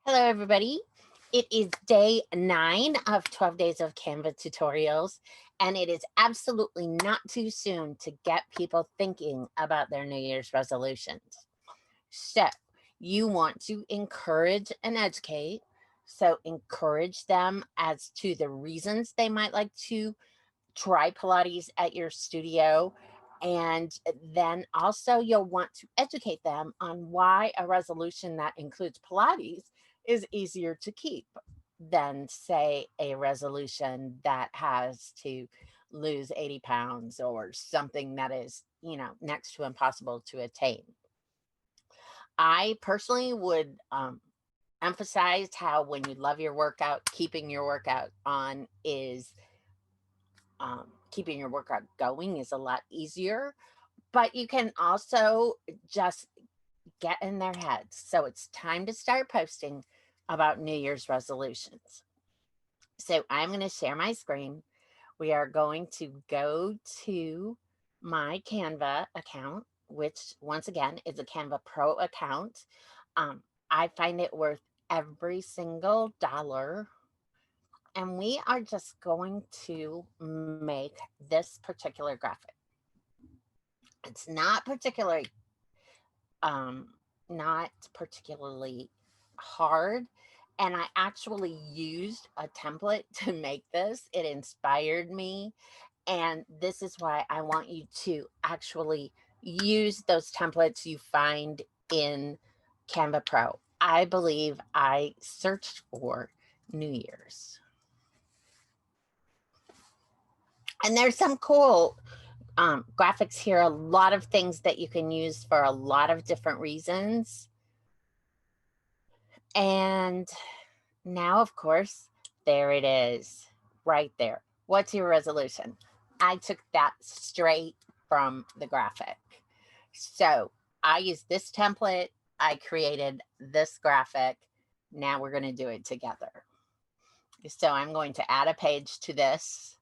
Hello, everybody. It is day 9 of 12 days of Canva tutorials, and it is absolutely not too soon to get people thinking about their New Year's resolutions. So, you want to encourage and educate. So, encourage them as to the reasons they might like to try Pilates at your studio. And then also, you'll want to educate them on why a resolution that includes Pilates is easier to keep than, say, a resolution that has to lose 80 pounds or something that is, next to impossible to attain. I personally would emphasize how when you love your workout, keeping your workout on is keeping your workout going is a lot easier, but you can also just get in their heads. So it's time to start posting about New Year's resolutions. So I'm going to share my screen. We are going to go to my Canva account, which once again is a Canva Pro account. I find it worth every single dollar, and we are just going to make this particular graphic. It's not particularly um not particularly hard, and I actually used a template to make this. It inspired me, and this is why I want you to actually use those templates you find in Canva Pro. I believe I searched for New Year's. And there's some cool graphics here, a lot of things that you can use for a lot of different reasons. And now, of course, there it is right there. What's your resolution? I took that straight from the graphic. So I used this template. I created this graphic. Now we're going to do it together. So I'm going to add a page to this,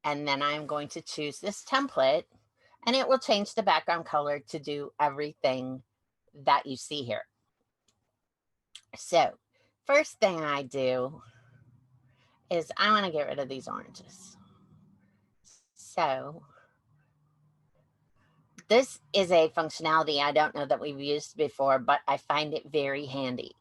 and then I'm going to choose this template, and it will change the background color to do everything that you see here. So first thing I do is I want to get rid of these oranges. So this is a functionality I don't know that we've used before, but I find it very handy.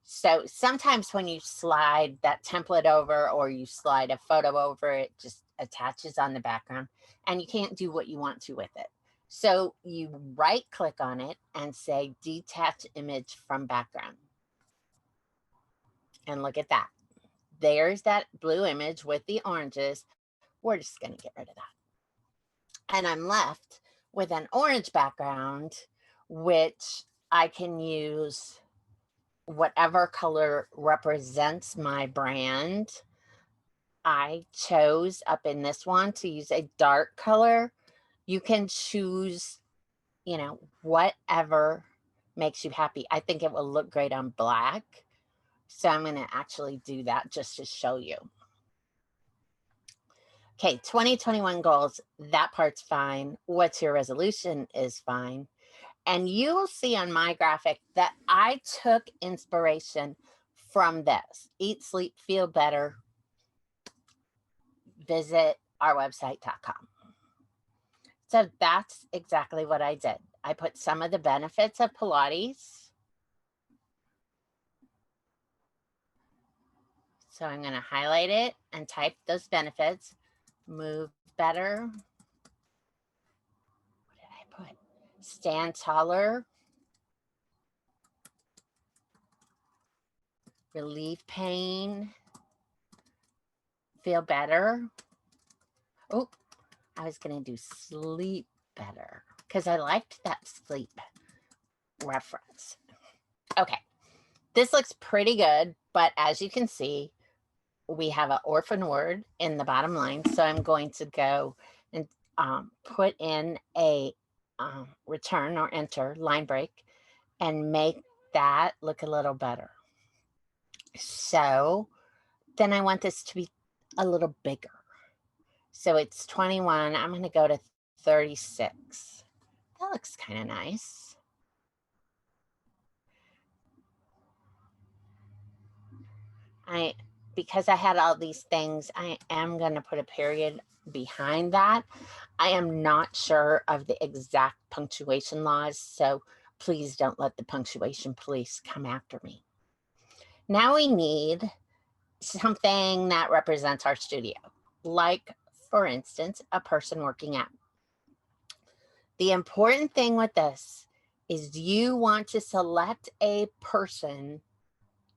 So sometimes when you slide that template over or you slide a photo over, it just attaches on the background and you can't do what you want to with it. So you right click on it and say detach image from background. And look at that. There's that blue image with the oranges. We're just going to get rid of that. And I'm left with an orange background, which I can use whatever color represents my brand. I chose up in this one to use a dark color. You can choose, whatever makes you happy. I think it will look great on black. So I'm going to actually do that just to show you. Okay, 2021 goals, that part's fine. What's your resolution is fine. And you will see on my graphic that I took inspiration from this. Eat, sleep, feel better. Visit our website.com. So that's exactly what I did. I put some of the benefits of Pilates. So I'm going to highlight it and type those benefits. Move better. What did I put? Stand taller. Relieve pain. Feel better. Oh, I was going to do sleep better because I liked that sleep reference. Okay, this looks pretty good, but as you can see, we have an orphan word in the bottom line. So I'm going to go and put in a return or enter line break and make that look a little better. So then I want this to be a little bigger. So it's 21. I'm going to go to 36. That looks kind of nice. Because I had all these things, I am going to put a period behind that. I am not sure of the exact punctuation laws, so please don't let the punctuation police come after me. Now we need something that represents our studio, like, for instance, a person working out. The important thing with this is you want to select a person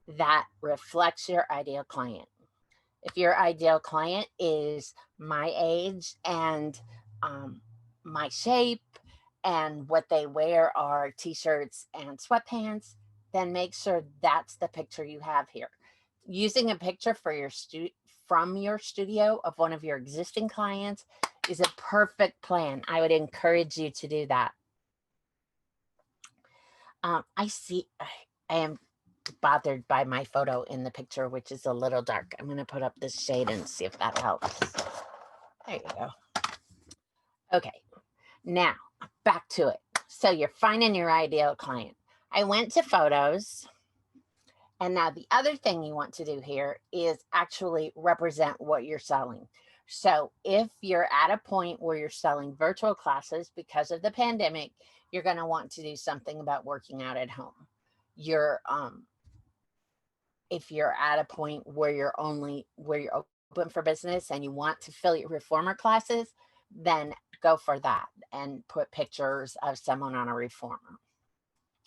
that reflects your ideal client. If your ideal client is my age and my shape, and what they wear are t-shirts and sweatpants, then make sure that's the picture you have here. Using a picture for from your studio of one of your existing clients is a perfect plan. I would encourage you to do that. I am bothered by my photo in the picture, which is a little dark. I'm going to put up this shade and see if that helps. There you go. Okay, now back to it. So you're finding your ideal client. I went to photos. And now the other thing you want to do here is actually represent what you're selling. So if you're at a point where you're selling virtual classes because of the pandemic, you're going to want to do something about working out at home. If you're at a point where you're open for business and you want to fill your reformer classes, then go for that and put pictures of someone on a reformer.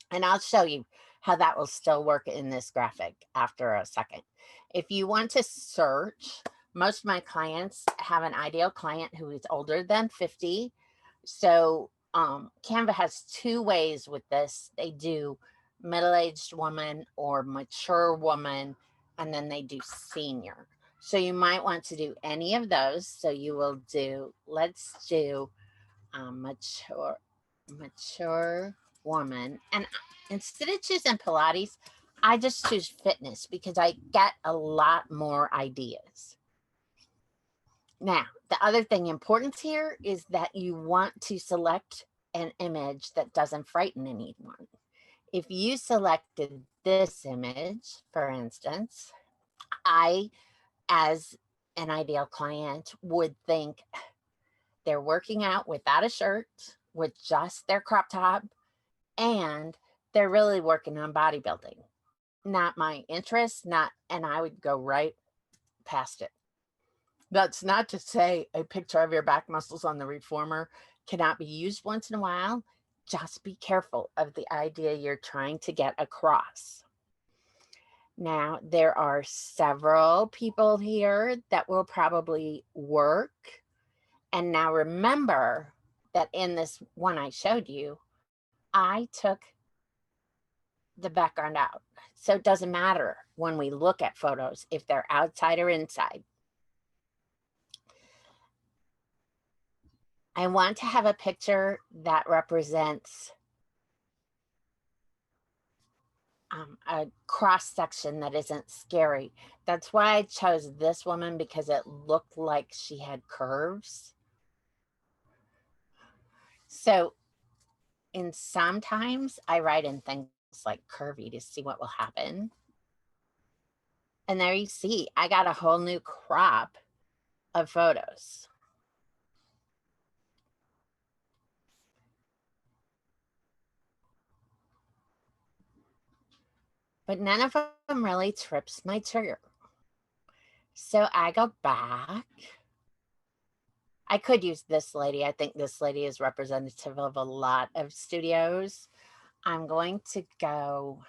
And I'll show you how that will still work in this graphic after a second. If you want to search, most of my clients have an ideal client who is older than 50. So Canva has two ways with this. They do middle-aged woman or mature woman, and then they do senior. So you might want to do any of those. So you will do, let's do mature woman. And instead of choosing Pilates, I just choose fitness because I get a lot more ideas. Now, the other thing important here is that you want to select an image that doesn't frighten anyone. If you selected this image, for instance, I, as an ideal client, would think they're working out without a shirt, with just their crop top, and they're really working on bodybuilding. Not my interest, and I would go right past it. That's not to say a picture of your back muscles on the reformer cannot be used once in a while. Just be careful of the idea you're trying to get across. Now, there are several people here that will probably work. And now remember that in this one I showed you, I took the background out. So it doesn't matter when we look at photos if they're outside or inside. I want to have a picture that represents a cross section that isn't scary. That's why I chose this woman, because it looked like she had curves. So sometimes I write in things like curvy to see what will happen. And there you see, I got a whole new crop of photos. But none of them really trips my trigger. So I go back. I could use this lady. I think this lady is representative of a lot of studios. I'm going to go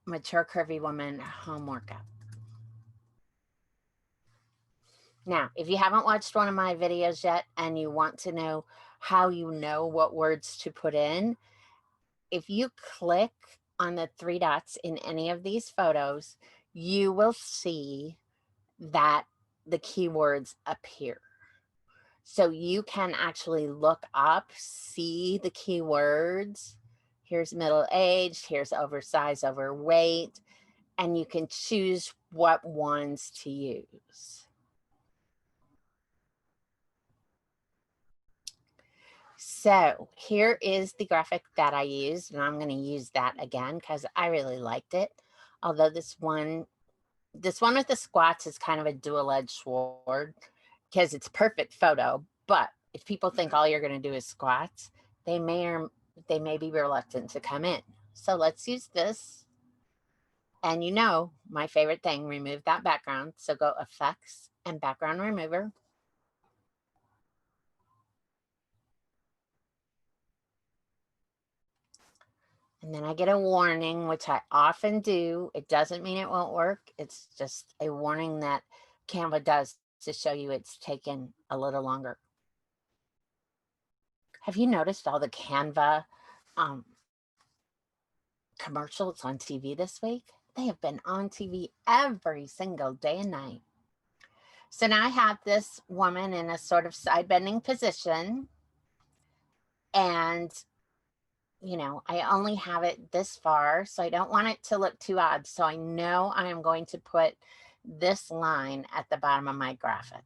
mature curvy woman home workout. Now, if you haven't watched one of my videos yet and you want to know how you know what words to put in, if you click on the three dots in any of these photos, you will see that the keywords appear. So you can actually look up, see the keywords. Here's middle-aged, here's oversized, overweight, and you can choose what ones to use. So here is the graphic that I used, and I'm going to use that again because I really liked it. Although this one with the squats is kind of a dual-edged sword because it's perfect photo. But if people think all you're going to do is squats, they may be reluctant to come in. So let's use this. And you know, my favorite thing, remove that background. So go Effects and Background Remover. And then I get a warning, which I often do. It doesn't mean it won't work. It's just a warning that Canva does to show you it's taken a little longer. Have you noticed all the Canva commercials on TV this week? They have been on TV every single day and night. So now I have this woman in a sort of side bending position. And you know, I only have it this far, so I don't want it to look too odd. So I know I am going to put this line at the bottom of my graphic.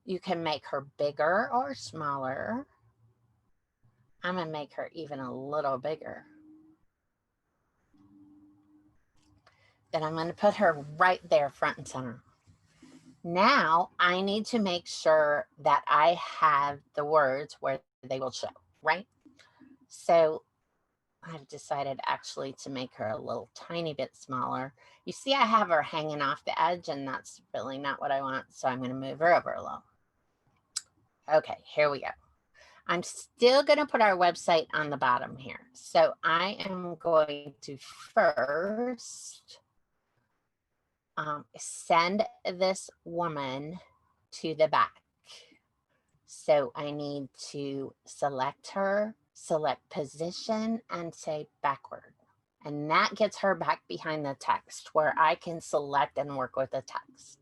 You can make her bigger or smaller. I'm going to make her even a little bigger. Then I'm going to put her right there front and center. Now I need to make sure that I have the words where they will show, right? So I've decided actually to make her a little tiny bit smaller. You see, I have her hanging off the edge, and that's really not what I want. So I'm going to move her over a little. Okay, here we go. I'm still going to put our website on the bottom here. So I am going to first send this woman to the back. So I need to select her, select position, and say backward. And that gets her back behind the text where I can select and work with the text.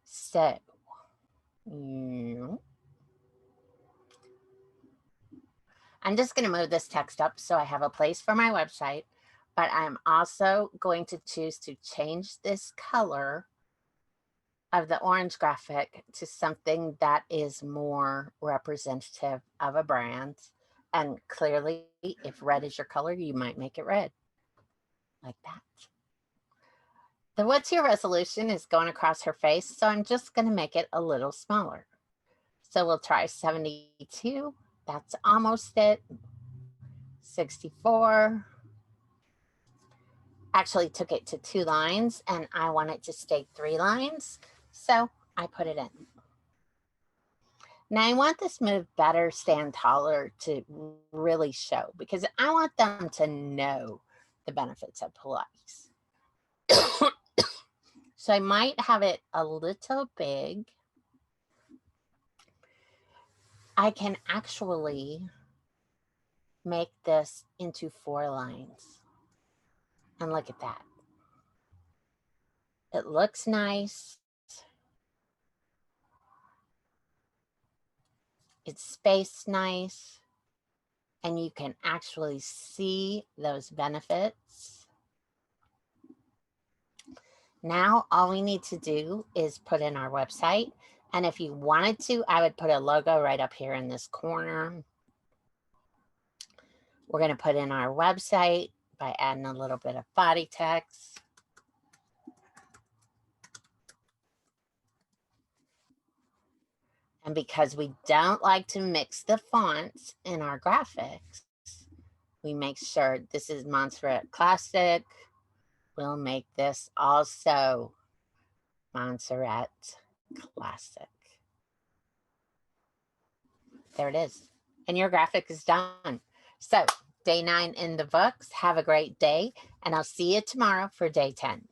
So, I'm just going to move this text up so I have a place for my website, but I'm also going to choose to change this color of the orange graphic to something that is more representative of a brand. And clearly, if red is your color, you might make it red like that. The what's your resolution is going across her face, so I'm just going to make it a little smaller. So we'll try 72. That's almost it. 64. Actually took it to 2 lines, and I want it to stay 3 lines, so I put it in. Now I want this move better, stand taller to really show, because I want them to know the benefits of Pilates. So I might have it a little big. I can actually make this into 4 lines. And look at that. It looks nice. It's spaced nice. And you can actually see those benefits. Now, all we need to do is put in our website. And if you wanted to, I would put a logo right up here in this corner. We're going to put in our website by adding a little bit of body text. And because we don't like to mix the fonts in our graphics, we make sure this is Montserrat Classic. We'll make this also Montserrat Classic. There it is. And your graphic is done. So day 9 in the books. Have a great day, and I'll see you tomorrow for day 10.